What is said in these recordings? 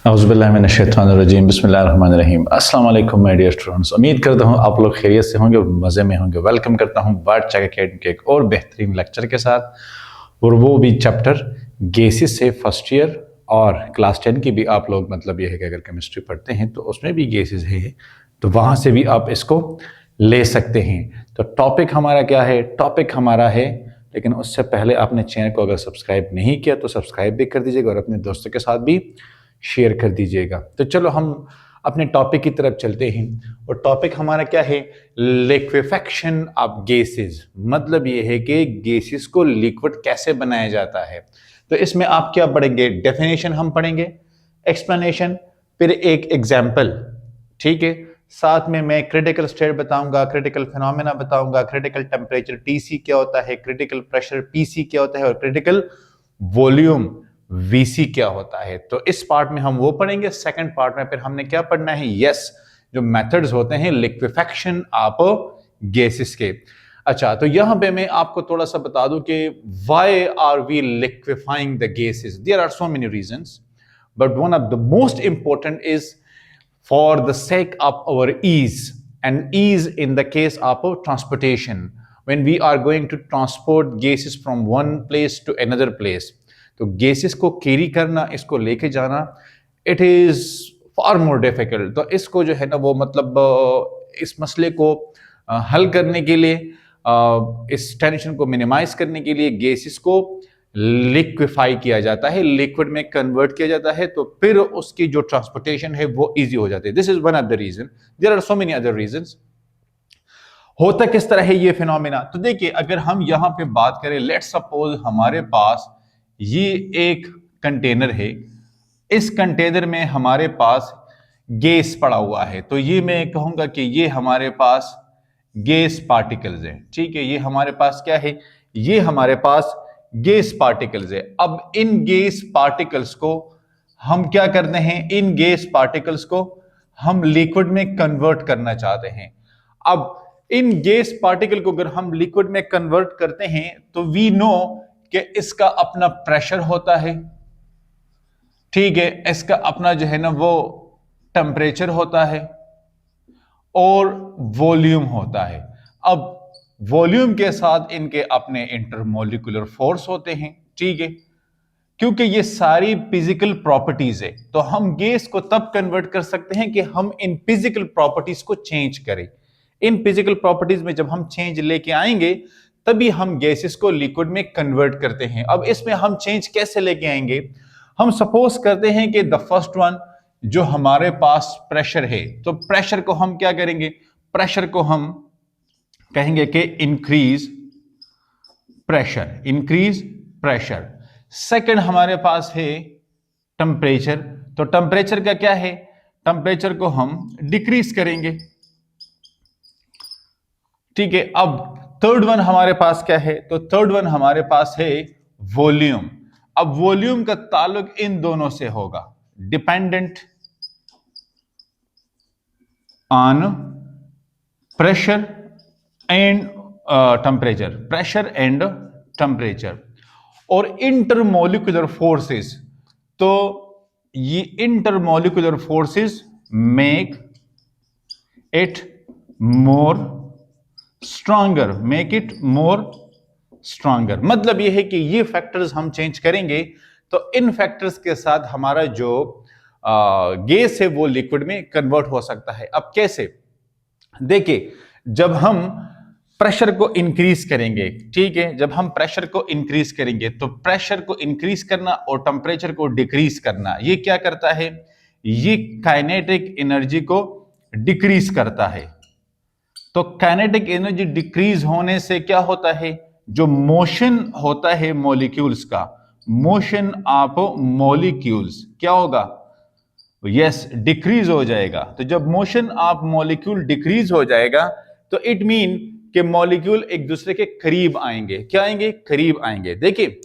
औज़ुबिल्लाहिमिनश्शैतानिर्रजीम बिस्मिल्लाहिर्रहमानिर्रहीम। अस्सलाम वालेकुम माय डियर स्टूडेंट्स, उम्मीद करता हूँ आप लोग खैरियत से होंगे और मज़े में होंगे। वेलकम करता हूँ वर्ड चेक अकेडमी के एक और बेहतरीन लेक्चर के साथ, और वो भी चैप्टर गैसेस से फर्स्ट ईयर और क्लास 10 की भी आप लोग मतलब ये है कि अगर केमिस्ट्री पढ़ते हैं तो उसमें भी गैसेस है, तो वहाँ से भी आप इसको ले सकते हैं। तो टॉपिक हमारा क्या है? टॉपिक हमारा है, लेकिन उससे पहले आपने चैनल को अगर सब्सक्राइब नहीं किया तो सब्सक्राइब भी कर दीजिएगा और अपने दोस्तों के साथ भी शेयर कर दीजिएगा। तो चलो हम अपने टॉपिक की तरफ चलते हैं, और टॉपिक हमारा क्या है? Liquefaction of gases. मतलब ये है कि गैसेस को लिक्विड कैसे बनाया जाता है। तो इसमें आप क्या पढ़ेंगे? डेफिनेशन हम पढ़ेंगे, एक्सप्लेनेशन, फिर एक एग्जाम्पल, ठीक है। साथ में मैं क्रिटिकल स्टेट बताऊंगा, क्रिटिकल फिनोमेना बताऊंगा, क्रिटिकल टेम्परेचर टीसी क्या होता है, क्रिटिकल प्रेशर पीसी क्या होता है, और क्रिटिकल वॉल्यूम वीसी क्या होता है। तो इस पार्ट में हम वो पढ़ेंगे। सेकंड पार्ट में फिर हमने क्या पढ़ना है? जो मेथड्स होते हैं लिक्विफेक्शन ऑफ गैसेस के। अच्छा, तो यहां पे मैं आपको थोड़ा सा बता दूं कि why are we liquefying the gases. There are so many reasons, but one of the most important is for the sake of our ease, and ease in the case of transportation, when we are going to transport gases from one place to another place. तो gases को carry करना, इसको लेके जाना, it is far more difficult. तो इसको जो है ना वो मतलब इस मसले को हल करने के लिए, इस टेंशन को मिनिमाइज करने के लिए गैसेस को लिक्विफाई किया जाता है, लिक्विड में कन्वर्ट किया जाता है, तो फिर उसकी जो ट्रांसपोर्टेशन है वो इजी हो जाती है। This is one of the reason, there are so many other reasons. होता किस तरह है ये फिनोमेना? तो देखिए, अगर हम यहां पे बात करें, लेट्स सपोज हमारे पास ये एक कंटेनर है, इस कंटेनर में हमारे पास गैस पड़ा हुआ है, तो ये मैं कहूंगा कि ये हमारे पास गैस पार्टिकल्स हैं, ठीक है। ये हमारे पास क्या है? ये हमारे पास गैस पार्टिकल्स है। अब इन गैस पार्टिकल्स को हम क्या करते हैं? इन गैस पार्टिकल्स को हम लिक्विड में कन्वर्ट करना चाहते हैं। अब इन गैस पार्टिकल को अगर हम लिक्विड में कन्वर्ट करते हैं तो वी नो कि इसका अपना प्रेशर होता है, ठीक है, इसका अपना जो है ना वो टेम्परेचर होता है और वॉल्यूम होता है। अब वॉल्यूम के साथ इनके अपने इंटरमोलिकुलर फोर्स होते हैं, ठीक है। क्योंकि ये सारी फिजिकल प्रॉपर्टीज है, तो हम गैस को तब कन्वर्ट कर सकते हैं कि हम इन फिजिकल प्रॉपर्टीज को चेंज करें। इन फिजिकल प्रॉपर्टीज में जब हम चेंज लेके आएंगे तभी हम गैसेस को लिक्विड में कन्वर्ट करते हैं। अब इसमें हम चेंज कैसे लेके आएंगे? हम सपोज करते हैं कि द फर्स्ट वन जो हमारे पास प्रेशर है, तो प्रेशर को हम क्या करेंगे? प्रेशर को हम कहेंगे कि increase pressure, increase pressure. Second हमारे पास है टेम्परेचर, तो टेम्परेचर का क्या है? टेम्परेचर को हम डिक्रीज करेंगे, ठीक है। अब थर्ड वन हमारे पास क्या है? तो थर्ड वन हमारे पास है वॉल्यूम। अब वॉल्यूम का ताल्लुक इन दोनों से होगा, dependent on pressure and temperature, pressure and temperature. और इंटरमोलिकुलर फोर्सेस, तो ये intermolecular forces make it more stronger, make it more stronger. मतलब ये है कि ये फैक्टर्स हम चेंज करेंगे तो इन फैक्टर्स के साथ हमारा जो गैस है वो लिक्विड में कन्वर्ट हो सकता है। अब कैसे? देखिए, जब हम प्रेशर को इंक्रीज करेंगे, ठीक है, जब हम प्रेशर को इंक्रीज करेंगे तो प्रेशर को इंक्रीज करना और टेम्परेचर को डिक्रीज करना, ये क्या करता है? ये काइनेटिक एनर्जी को डिक्रीज करता है। तो काइनेटिक एनर्जी डिक्रीज होने से क्या होता है? जो मोशन होता है मॉलिक्यूल्स का, मोशन ऑफ मॉलिक्यूल्स क्या होगा? यस, डिक्रीज हो जाएगा। तो जब मोशन ऑफ मॉलिक्यूल डिक्रीज हो जाएगा तो इट मीन कि मॉलिक्यूल एक दूसरे के करीब आएंगे। क्या आएंगे? करीब आएंगे। देखिए,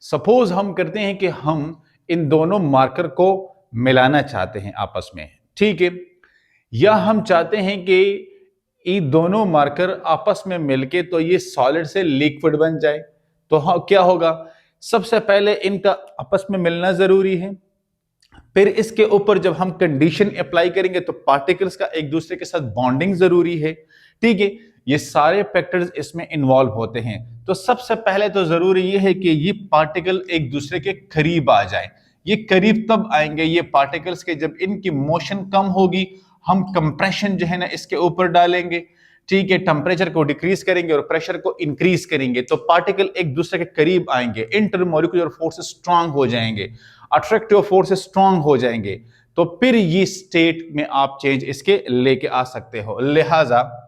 सपोज हम करते हैं कि हम इन दोनों मार्कर को मिलाना चाहते हैं आपस में, ठीक है, या हम चाहते हैं कि ये दोनों मार्कर आपस में मिलके तो ये सॉलिड से लिक्विड बन जाए। तो क्या होगा? सबसे पहले इनका आपस में मिलना जरूरी है, फिर इसके ऊपर जब हम कंडीशन अप्लाई करेंगे तो पार्टिकल्स का एक दूसरे के साथ बॉन्डिंग जरूरी है, ठीक है। ये सारे फैक्टर्स इसमें इन्वॉल्व होते हैं। तो सबसे पहले तो जरूरी ये है कि ये पार्टिकल एक दूसरे के करीब आ जाए। ये करीब तब आएंगे ये पार्टिकल्स के जब इनकी मोशन कम होगी, हम कंप्रेशन जो है ना इसके ऊपर डालेंगे, ठीक है, टेम्परेचर को डिक्रीज करेंगे और प्रेशर को इंक्रीज करेंगे, तो पार्टिकल एक दूसरे के करीब आएंगे, इंटरमोलिकुलर फोर्सेस स्ट्रांग हो जाएंगे, अट्रैक्टिव फोर्सेस स्ट्रांग हो जाएंगे, तो फिर ये स्टेट में आप चेंज इसके लेके आ सकते हो। लिहाजा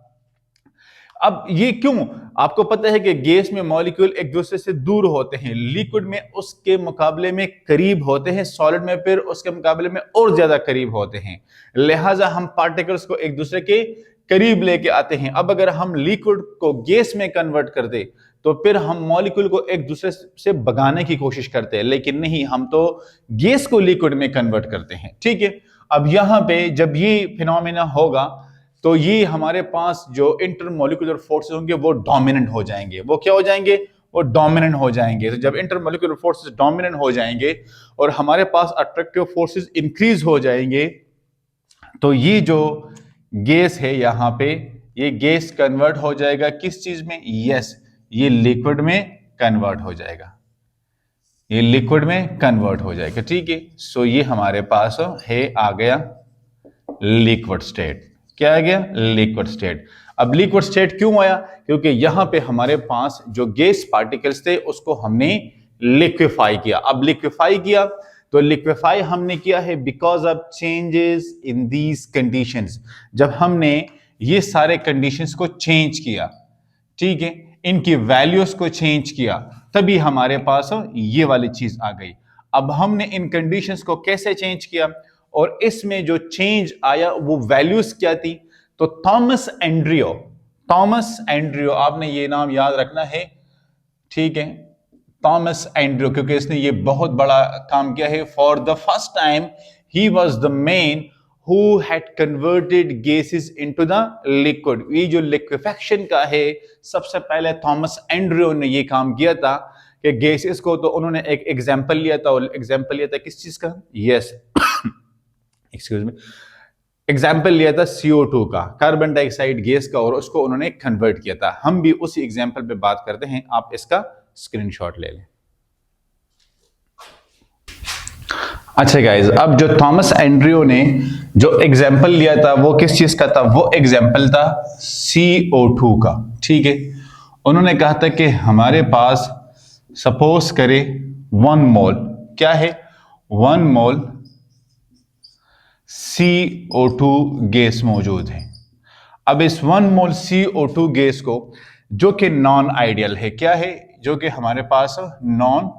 अब ये क्यों, आपको पता है कि गैस में मॉलिक्यूल एक दूसरे से दूर होते हैं, लिक्विड में उसके मुकाबले में करीब होते हैं, सॉलिड में फिर उसके मुकाबले में और ज्यादा करीब होते हैं। लिहाजा हम पार्टिकल्स को एक दूसरे के करीब लेके आते हैं। अब अगर हम लिक्विड को गैस में कन्वर्ट कर दे तो फिर हम मॉलिक्यूल को एक दूसरे से भगाने की कोशिश करते हैं, लेकिन नहीं, हम तो गैस को लिक्विड में कन्वर्ट करते हैं, ठीक है। अब यहां पे जब ये फिनोमेना होगा तो ये हमारे पास जो इंटरमोलिकुलर फोर्सेस होंगे वो डोमिनेंट हो जाएंगे। वो क्या हो जाएंगे? वो डोमिनेंट हो जाएंगे। तो जब इंटरमोलिकुलर फोर्सेस डोमिनेंट हो जाएंगे और हमारे पास अट्रैक्टिव फोर्सेस इंक्रीज हो जाएंगे, तो ये जो गैस है यहां पे, ये गैस कन्वर्ट हो जाएगा किस चीज में? यस, ये लिक्विड में कन्वर्ट हो जाएगा, ये लिक्विड में कन्वर्ट हो जाएगा, ठीक है। सो ये हमारे पास है आ गया लिक्विड स्टेट। क्या आ गया? Liquid state. अब लिक्विड स्टेट क्यों आया? क्योंकि यहां पे हमारे पास जो गैस पार्टिकल्स थे उसको हमने लिक्विफाई किया। अब लिक्विफाई किया तो लिक्विफाई हमने किया है because of changes in these conditions. जब हमने ये सारे कंडीशंस को चेंज किया, ठीक है, इनकी वैल्यूज को चेंज किया, तभी हमारे पास ये वाली चीज आ गई। अब हमने इन कंडीशंस को कैसे चेंज किया और इसमें जो चेंज आया वो वैल्यूज क्या थी? तो थॉमस एंड्रियो आपने ये नाम याद रखना है, ठीक है, थॉमस एंड्रियो, क्योंकि इसने ये बहुत बड़ा काम किया है। For the first time he was the man who had converted gases into the liquid. ये जो लिक्विफेक्शन का है, सबसे पहले थॉमस एंड्रियो ने ये काम किया था कि गैसेस को, तो उन्होंने एक एग्जांपल लिया था, और एग्जांपल लिया था किस चीज का? यस, एक्सक्यूज मी, एग्जाम्पल लिया था CO2 का, कार्बन डाइऑक्साइड गैस का, और उसको उन्होंने कन्वर्ट किया था। हम भी उसी एग्जाम्पल पे बात करते हैं, आप इसका स्क्रीनशॉट ले लें। अच्छा गाइज, अब जो थॉमस एंड्रियो ने जो एग्जाम्पल लिया था वो किस चीज का था? वो एग्जाम्पल था CO2 का, ठीक है। उन्होंने कहा था कि हमारे पास सपोज करे 1 मोल, क्या है? 1 मोल CO2 गैस मौजूद है। अब इस 1 मोल CO2 गैस को, जो कि नॉन आइडियल है, क्या है? जो कि हमारे पास नॉन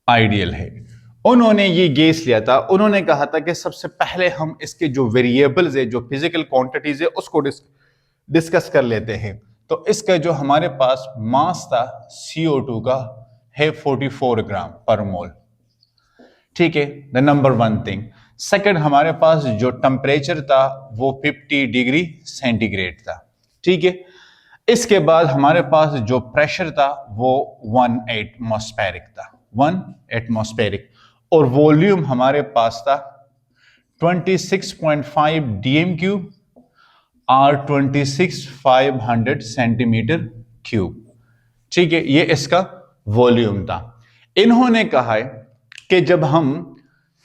आइडियल है, उन्होंने ये गैस लिया था। उन्होंने कहा था कि सबसे पहले हम इसके जो वेरिएबल्स है, जो फिजिकल क्वांटिटीज है, उसको डिस्कस कर लेते हैं। तो इसका जो हमारे पास मास था CO2 का है 44 ग्राम पर मोल, ठीक है, द नंबर 1 थिंग। सेकंड, हमारे पास जो टेम्परेचर था वो 50 डिग्री सेंटीग्रेड था, ठीक है। इसके बाद हमारे पास जो प्रेशर था वो 1 एटमॉस्फेरिक था, 1 एटमॉस्फेरिक, और वॉल्यूम हमारे पास था 26.5 dm क्यूब और 26,500 सेंटीमीटर क्यूब, ठीक है, ये इसका वॉल्यूम था। इन्होंने कहा है कि जब हम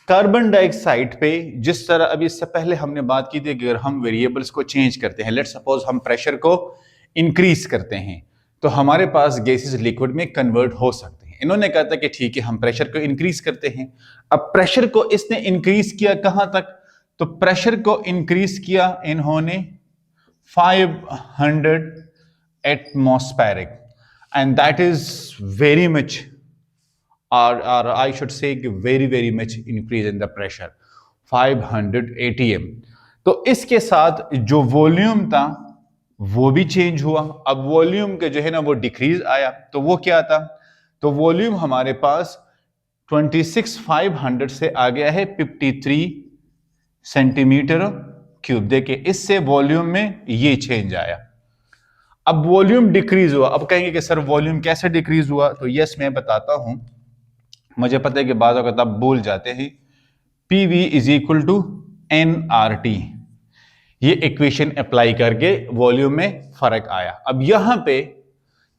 कार्बन डाइऑक्साइड पे, जिस तरह अभी इससे पहले हमने बात की थी कि अगर हम वेरिएबल्स को चेंज करते हैं, लेट सपोज हम प्रेशर को इंक्रीज करते हैं, तो हमारे पास गैसेस लिक्विड में कन्वर्ट हो सकते हैं। इन्होंने कहा था कि ठीक है, हम प्रेशर को इंक्रीज करते हैं। अब प्रेशर को इसने इंक्रीज किया कहां तक? तो प्रेशर को इंक्रीज किया इन्होंने 500 atmospheric, and that is very much, or I should say very much increase in the pressure, 500 atm। तो इसके साथ जो वॉल्यूम था वो भी चेंज हुआ। अब वॉल्यूम के जो है ना वो डिक्रीज आया, तो वो क्या था? तो वॉल्यूम हमारे पास 26,500 से आ गया है 53 सेंटीमीटर क्यूब। देखिए, इससे वॉल्यूम में ये चेंज आया। अब वॉल्यूम डिक्रीज हुआ। अब कहेंगे कि सर वॉल्यूम कैसे डिक्रीज हुआ? तो यस, मैं बताता हूं। मुझे पता है कि बाज़ औक़ात आप भूल जाते हैं। PV is equal to nRT, ये इक्वेशन अप्लाई करके वॉल्यूम में फर्क आया। अब यहां पे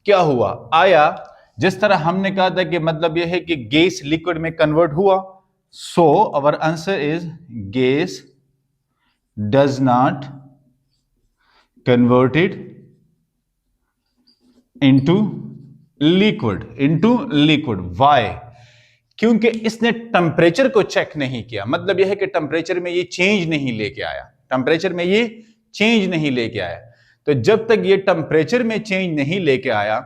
क्या हुआ, आया जिस तरह हमने कहा था कि मतलब यह है कि गैस लिक्विड में कन्वर्ट हुआ। So our answer is gas does not converted into liquid. Why? क्योंकि इसने टेम्परेचर को चेक नहीं किया। मतलब यह है कि टेम्परेचर में ये चेंज नहीं लेके आया, टेम्परेचर में ये चेंज नहीं लेके आया। तो जब तक ये टेम्परेचर में चेंज नहीं लेके आया,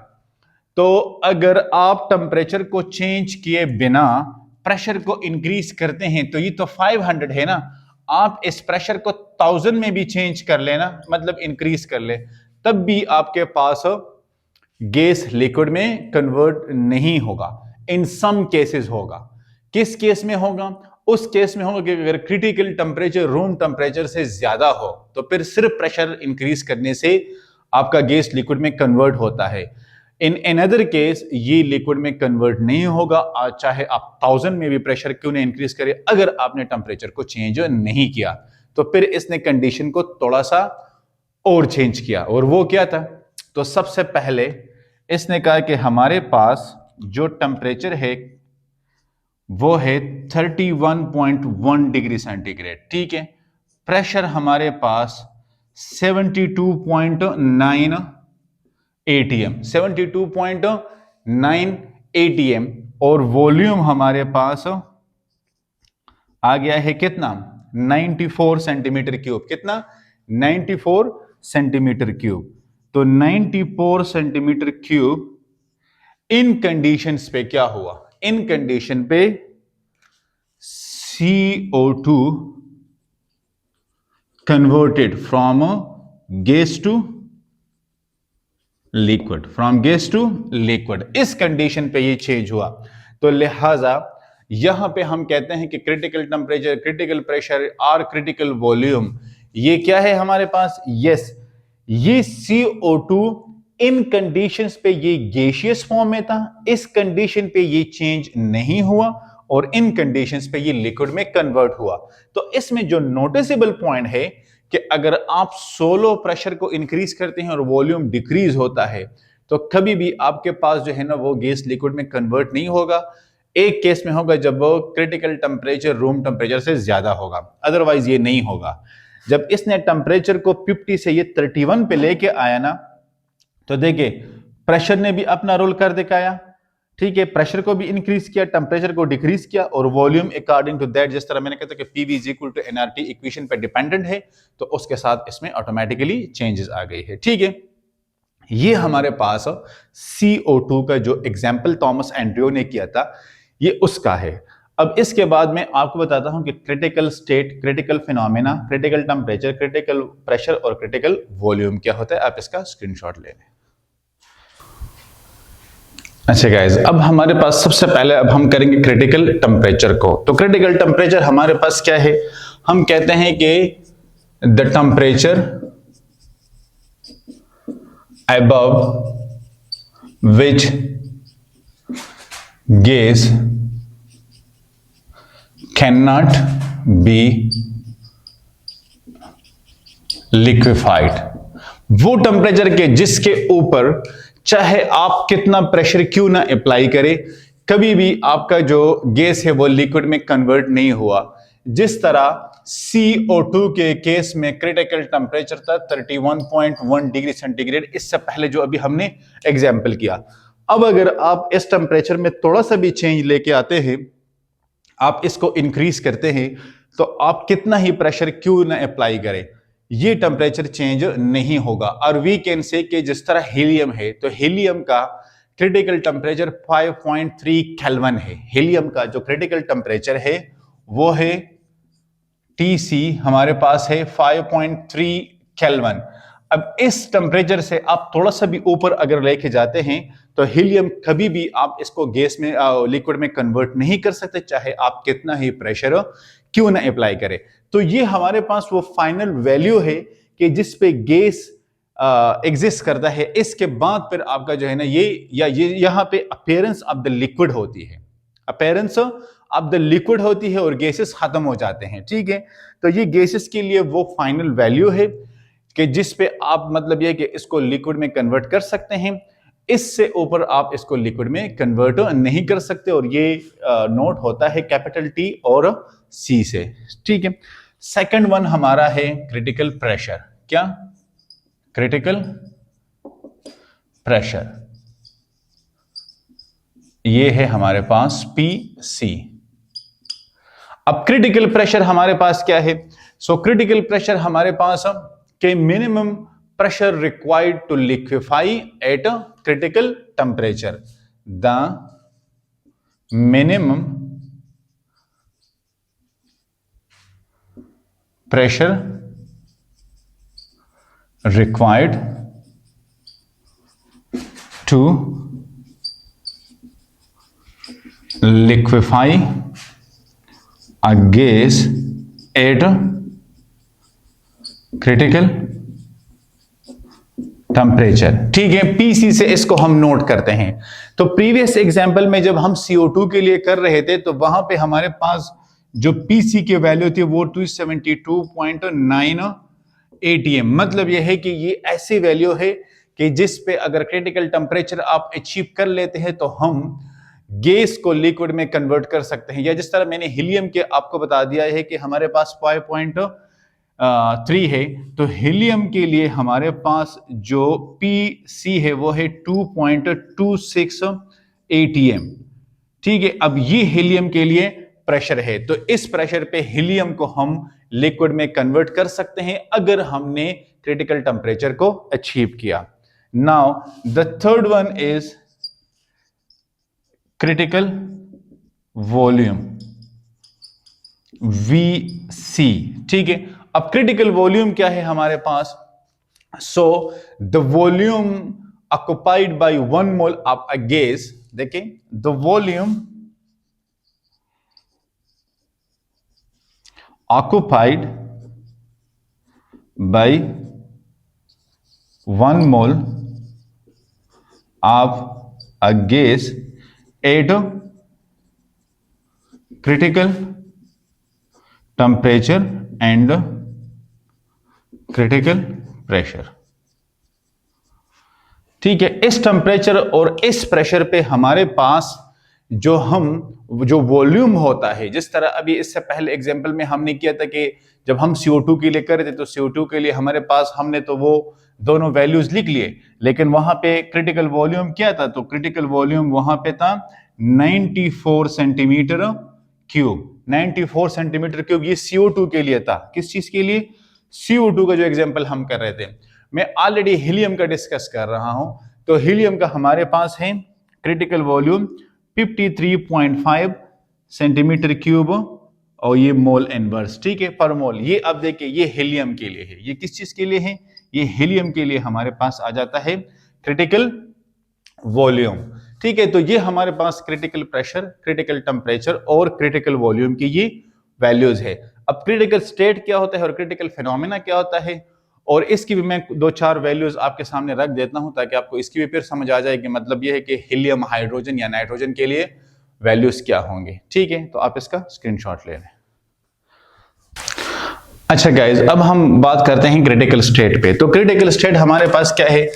तो अगर आप टेम्परेचर को चेंज किए बिना प्रेशर को इंक्रीज करते हैं तो ये तो 500 है ना, आप इस प्रेशर को 1000 में भी चेंज कर लेना, मतलब इंक्रीज कर ले, तब भी आपके पास गैस लिक्विड में कन्वर्ट नहीं होगा। इन सम केसेस होगा। किस केस में होगा? उस केस में होगा कि अगर क्रिटिकल टेम्परेचर रूम टेम्परेचर से ज्यादा हो तो फिर सिर्फ प्रेशर इंक्रीज करने से आपका गैस लिक्विड में कन्वर्ट होता है। इन अनदर केस ये लिक्विड में कन्वर्ट नहीं होगा, चाहे आप 1000 में भी प्रेशर क्यों नहीं इंक्रीज करें, अगर आपने टेम्परेचर को चेंज नहीं किया। तो फिर इसने कंडीशन को थोड़ा सा और चेंज किया, और वो क्या था? तो सबसे पहले इसने कहा कि हमारे पास जो टेम्परेचर है वो है 31.1 डिग्री सेंटीग्रेड, ठीक है। प्रेशर हमारे पास 72.9 ATM, 72.9 ATM, और वॉल्यूम हमारे पास आ गया है कितना? 94 सेंटीमीटर क्यूब। कितना? 94 सेंटीमीटर क्यूब। तो 94 सेंटीमीटर क्यूब इन कंडीशंस पे क्या हुआ? इन कंडीशन पे CO2 converted from gas to liquid, इस कंडीशन पे ये चेंज हुआ। तो लिहाजा यहां पे हम कहते हैं कि क्रिटिकल टेम्परेचर, क्रिटिकल प्रेशर और क्रिटिकल वॉल्यूम, ये क्या है हमारे पास? यस, ये CO2 इन कंडीशंस पे ये गैसियस फॉर्म में था, इस कंडीशन पे ये चेंज नहीं हुआ, और इन कंडीशंस पे ये लिक्विड में कन्वर्ट हुआ। तो इसमें जो नोटिसेबल पॉइंट है कि अगर आप सोलो प्रेशर को इंक्रीज करते हैं और वॉल्यूम डिक्रीज होता है, तो कभी भी आपके पास जो है ना वो गैस लिक्विड में कन्वर्ट नहीं होगा। एक केस में होगा जब वो क्रिटिकल टेम्परेचर रूम टेम्परेचर से ज्यादा होगा, अदरवाइज ये नहीं होगा। जब इसने टेम्परेचर को 50 से ये 31 पे लेके आया ना, तो देखिए प्रेशर ने भी अपना रोल कर दिखाया, ठीक है। प्रेशर को भी इंक्रीज किया, टेम्परेचर को डिक्रीज किया, और वॉल्यूम अकॉर्डिंग टू दैट, जिस तरह मैंने कहा था कि PV is equal to nRT equation पे डिपेंडेंट है, तो उसके साथ इसमें ऑटोमेटिकली चेंजेस आ गई है, ठीक है। ये हमारे पास CO2 का जो एग्जाम्पल थॉमस एंड्रयू ने किया था, ये उसका है। अब इसके बाद मैं आपको बताता हूं कि critical state, critical phenomena, critical temperature, critical pressure और क्रिटिकल वॉल्यूम क्या होता है। आप इसका स्क्रीनशॉट ले लें। अच्छा गाइस, अब हमारे पास सबसे पहले अब हम करेंगे क्रिटिकल टेम्परेचर को। तो क्रिटिकल टेम्परेचर हमारे पास क्या है? हम कहते हैं कि the temperature above which gas cannot be liquefied, वो टेम्परेचर के जिसके ऊपर चाहे आप कितना प्रेशर क्यों ना अप्लाई करें, कभी भी आपका जो गैस है वो लिक्विड में कन्वर्ट नहीं हुआ। जिस तरह CO2 के केस में क्रिटिकल टेम्परेचर था 31.1 डिग्री सेंटीग्रेड, इससे पहले जो अभी हमने एग्जाम्पल किया। अब अगर आप इस टेम्परेचर में थोड़ा सा भी चेंज लेके आते हैं, आप इसको इंक्रीज करते हैं, तो आप कितना ही प्रेशर क्यों ना अप्लाई करें, ये टेम्परेचर चेंज नहीं होगा। और वी कैन से कि जिस तरह हीलियम है, तो हीलियम का क्रिटिकल टेम्परेचर 5.3 केल्विन है। हीलियम का जो क्रिटिकल टेम्परेचर है वो है TC, हमारे पास है 5.3 केल्विन। अब इस टेम्परेचर से आप थोड़ा सा भी ऊपर अगर लेके जाते हैं, तो हीलियम कभी भी आप इसको गैस में लिक्विड में कन्वर्ट नहीं कर सकते, चाहे आप कितना ही प्रेशर क्यों ना अप्लाई करें। तो ये हमारे पास वो फाइनल वैल्यू है कि जिस पे गैस एग्जिस्ट करता है। इसके बाद फिर आपका जो है ना ये यहाँ पे अपीयरेंस ऑफ द लिक्विड होती है। अपीयरेंस अब द लिक्विड होती है और गैसेस खत्म हो जाते हैं, ठीक है। तो ये गैसेस के लिए वो फाइनल वैल्यू है कि जिस पे आप मतलब ये कि इसको लिक्विड में कन्वर्ट कर सकते हैं, इससे ऊपर आप इसको लिक्विड में कन्वर्ट नहीं कर सकते, और ये नोट होता है कैपिटल टी और सी से, ठीक है। सेकंड वन हमारा है क्रिटिकल प्रेशर। क्या? क्रिटिकल प्रेशर, ये है हमारे पास पीसी। अब क्रिटिकल प्रेशर हमारे पास क्या है? सो क्रिटिकल प्रेशर हमारे पास के minimum pressure required to liquefy at a critical temperature. The minimum pressure required to liquefy a gas at critical temperature, ठीक है। पीसी से इसको हम नोट करते हैं। तो प्रीवियस एग्जांपल में जब हम CO2 के लिए कर रहे थे तो वहां पे हमारे पास जो पीसी की वैल्यू थी वो 272.9 atm। मतलब यह है कि ये ऐसी वैल्यू है कि जिस पे अगर क्रिटिकल टेम्परेचर आप अचीव कर लेते हैं तो हम गैस को लिक्विड में कन्वर्ट कर सकते हैं। या जिस तरह मैंने हीलियम के आपको बता दिया है कि हमारे पास 5.3 है, तो हीलियम के लिए हमारे पास जो पीसी है वो है 2.26 atm, ठीक है। अब ये हीलियम के लिए प्रेशर है, तो इस प्रेशर पे हीलियम को हम लिक्विड में कन्वर्ट कर सकते हैं अगर हमने क्रिटिकल टेम्परेचर को अचीव किया। Now the third one is critical volume, VC, ठीक है। अब क्रिटिकल वॉल्यूम क्या है हमारे पास? So the volume occupied by 1 mole of a gas, देखिए the volume occupied by 1 mole of a gas at critical temperature and critical pressure, ठीक है। इस टेम्परेचर और इस प्रेशर पे हमारे पास जो वॉल्यूम होता है, जिस तरह अभी इससे पहले एग्जांपल में हमने किया था कि जब हम CO2 के लिए कर रहे थे तो CO2 के लिए हमारे पास हमने तो वो दोनों वैल्यूज लिख लिए, लेकिन वहां पे क्रिटिकल वॉल्यूम क्या था? तो क्रिटिकल वॉल्यूम वहां पे था 94 सेंटीमीटर क्यूब। 94 सेंटीमीटर क्यूब ये CO2 के लिए था। किस चीज के लिए? CO2 का जो एग्जांपल हम कर रहे थे। मैं ऑलरेडी हीलियम का डिस्कस कर रहा हूं, तो हीलियम का हमारे पास है क्रिटिकल वॉल्यूम 53.5 सेंटीमीटर क्यूब और ये मोल इनवर्स, ठीक है, पर मोल। ये अब देखिए ये हीलियम के लिए है, ये किस चीज के लिए है? ये हीलियम के लिए हमारे पास आ जाता है क्रिटिकल वॉल्यूम, ठीक है। तो ये हमारे पास क्रिटिकल प्रेशर, क्रिटिकल टेम्परेचर और क्रिटिकल वॉल्यूम की ये वैल्यूज है। अब क्रिटिकल स्टेट क्या होता है और क्रिटिकल फिनोमेना क्या होता है, और इसकी भी मैं 2-4 वैल्यूज आपके सामने रख देता हूं ताकि आपको इसकी भी फिर समझ आ जाए कि मतलब यह है कि हीलियम, हाइड्रोजन या नाइट्रोजन के लिए वैल्यूज क्या होंगे, ठीक है। तो आप इसका स्क्रीनशॉट ले लें। अच्छा गाइज, अब हम बात करते हैं क्रिटिकल स्टेट पे। तो क्रिटिकल स्टेट हमारे पास क्या है?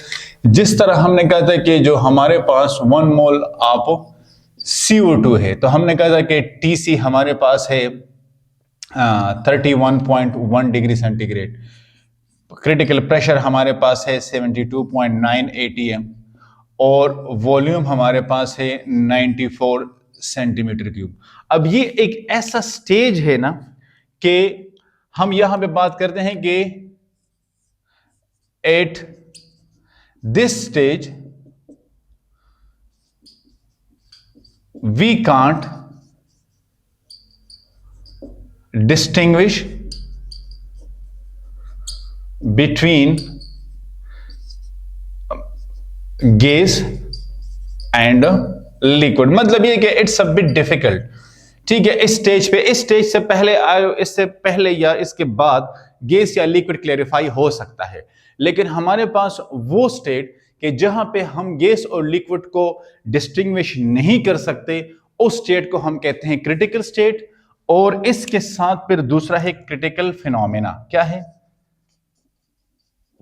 जिस तरह हमने कहा था कि जो हमारे पास 1 मोल ऑफ CO2 है, तो हमने कहा था कि TC हमारे पास है 31.1 डिग्री सेंटीग्रेड, क्रिटिकल प्रेशर हमारे पास है 72.9 atm और वॉल्यूम हमारे पास है 94 सेंटीमीटर क्यूब। अब ये एक ऐसा स्टेज है ना कि हम यहां पे बात करते हैं कि at this stage we can't distinguish between gas and liquid. मतलब ये कि इट्स अ बिट डिफिकल्ट, ठीक है। इस स्टेज से पहले आयो, इससे पहले या इसके बाद गैस या लिक्विड क्लैरिफाई हो सकता है, लेकिन हमारे पास वो स्टेट कि जहां पे हम गैस और लिक्विड को डिस्टिंग्विश नहीं कर सकते उस स्टेट को हम कहते हैं क्रिटिकल स्टेट। और इसके साथ फिर दूसरा है क्रिटिकल फिनोमेना। क्या है?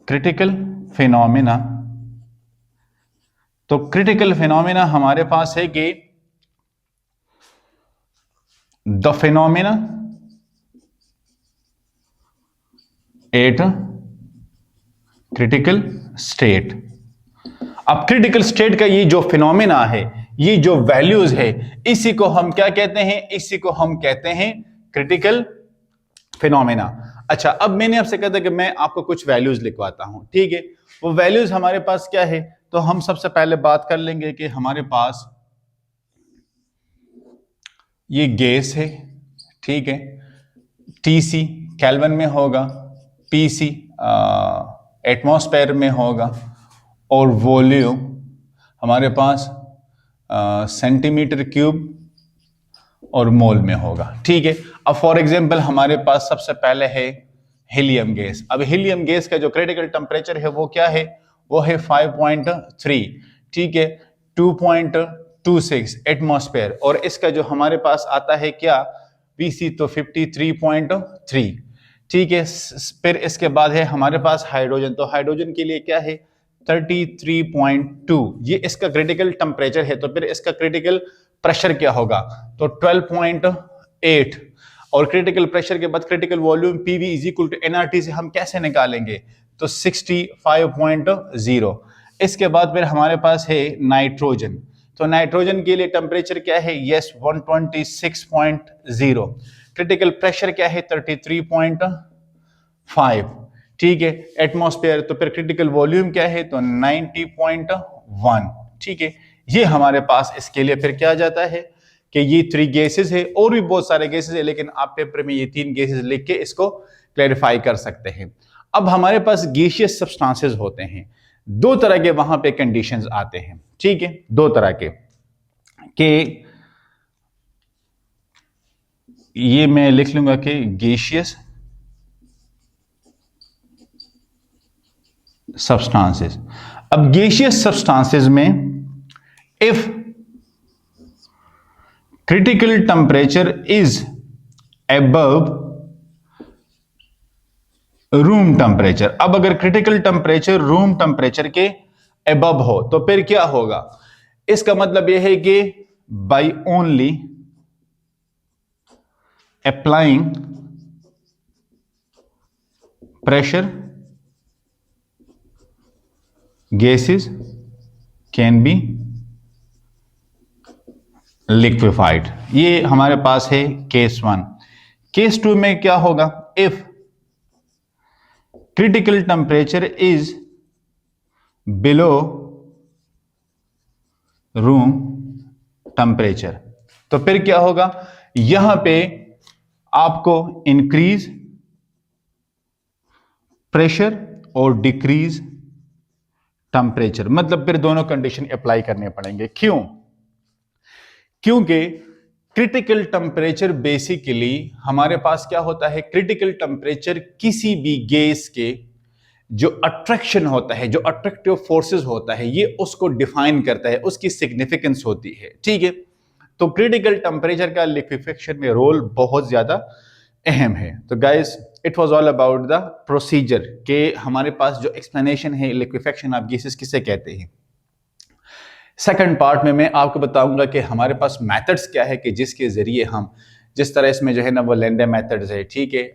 Critical phenomena. तो क्रिटिकल फिनोमेना हमारे पास है कि the phenomena eight critical state. अब क्रिटिकल स्टेट का ये जो फिनोमेना है, ये जो वैल्यूज है, इसी को हम क्या कहते हैं? इसी को हम कहते हैं क्रिटिकल फिनोमेना। अच्छा, अब मैंने आपसे कहा था कि मैं आपको कुछ वैल्यूज लिखवाता हूं, ठीक है? वो वैल्यूज हमारे पास क्या है? तो हम सबसे पहले बात कर लेंगे कि हमारे पास ये गैस है, ठीक है? टीसी केल्विन में होगा, पीसी एटमॉस्फेयर में होगा, और वॉल्यूम हमारे पास सेंटीमीटर क्यूब और मोल में होगा, ठीक है? अब फॉर एग्जांपल हमारे पास सबसे पहले है हीलियम गैस। अब हीलियम गैस का जो क्रिटिकल टेम्परेचर है वो क्या है? वो है 5.3, ठीक है? 2.26 एटमॉस्फेयर। और इसका जो हमारे पास आता है क्या? पीसी, तो 53.3, ठीक है? फिर इसके बाद है हमारे पास हाइड्रोजन। तो हाइड्रोजन के लिए क्या है? 33.2, ये इसका क्रिटिकल टेम्परेचर है। तो फिर इसका क्रिटिकल प्रेशर क्या होगा? तो 12.8। और क्रिटिकल प्रेशर के बाद critical volume PV is equal to nRT से हम कैसे निकालेंगे? तो 65.0। इसके बाद फिर हमारे पास है नाइट्रोजन। तो नाइट्रोजन के लिए टेम्परेचर क्या है? यस, 126.0। क्रिटिकल प्रेशर क्या है? 33.5, ठीक है? एटमॉस्फेयर। तो फिर क्रिटिकल वॉल्यूम क्या है? तो 90.1, ठीक है? ये हमारे पास इसके लिए फिर क्या जाता है कि ये 3 गैसेस है, और भी बहुत सारे गैसेस है, लेकिन आप पेपर में ये 3 गैसेस लिख के इसको क्लैरिफाई कर सकते हैं। अब हमारे पास गैसियस सब्सटेंसेस होते हैं, 2 तरह के वहां पे कंडीशंस आते हैं, ठीक है? 2 तरह के ये मैं लिख लूंगा कि गैसियस सब्सटेंसेस। अब गैसियस सब्सटेंसेस में if critical temperature is above room temperature. अब अगर क्रिटिकल टेम्परेचर रूम टेम्परेचर के अबव हो तो फिर क्या होगा? इसका मतलब यह है कि by only applying pressure gases can be liquefied. ये हमारे पास है केस 1। केस 2 में क्या होगा? If critical temperature is below room temperature, तो फिर क्या होगा? यहां पे आपको इंक्रीज प्रेशर और डिक्रीज टेम्परेचर, मतलब फिर दोनों कंडीशन अप्लाई करने पड़ेंगे। क्यों? क्योंकि क्रिटिकल टेम्परेचर बेसिकली हमारे पास क्या होता है? क्रिटिकल टेम्परेचर किसी भी गैस के जो अट्रैक्शन होता है, जो अट्रैक्टिव फोर्सेस होता है, ये उसको डिफाइन करता है, उसकी सिग्निफिकेंस होती है, ठीक है? तो क्रिटिकल टेम्परेचर का लिक्विफिकेशन में रोल बहुत ज्यादा अहम है। तो guys, it was all about the procedure के हमारे पास जो एक्सप्लेनेशन है लिक्विफिकेशन ऑफ गैसेस किसे कहते हैं। सेकंड पार्ट में मैं आपको बताऊंगा कि हमारे पास मेथड्स क्या है कि जिसके जरिए हम, जिस तरह इसमें जो है ना वो लेंडे मेथड्स है, ठीक है?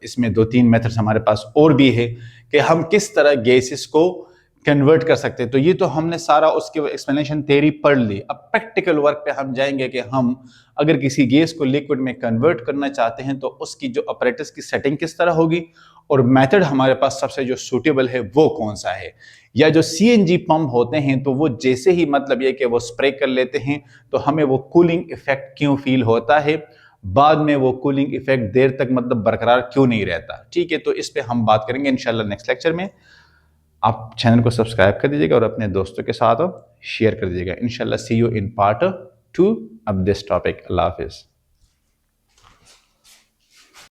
इसमें 2-3 मेथड्स हमारे पास और भी है कि हम किस तरह गैसेस को कन्वर्ट कर सकते हैं। तो ये तो हमने सारा उसके एक्सप्लेनेशन थ्योरी पढ़ ली। अब प्रैक्टिकल वर्क पे हम जाएंगे कि हम अगर किसी गैस को लिक्विड में कन्वर्ट करना चाहते हैं तो उसकी जो ऑपरेटर्स की सेटिंग किस तरह होगी, और मेथड हमारे पास सबसे जो सूटेबल है वो कौन सा है। या जो सीएनजी पंप होते हैं तो वो जैसे ही मतलब ये कि वो स्प्रे कर लेते हैं तो हमें वो कूलिंग इफेक्ट क्यों फील होता है, बाद में वो कूलिंग इफेक्ट देर तक मतलब बरकरार क्यों नहीं रहता, ठीक है? तो इस पे हम बात करेंगे इंशाल्लाह नेक्स्ट लेक्चर में। आप चैनल को सब्सक्राइब कर दीजिएगा और अपने दोस्तों के साथ शेयर कर दीजिएगा। इंशाल्लाह see you in part 2 of this topic. अल्लाह हाफिज।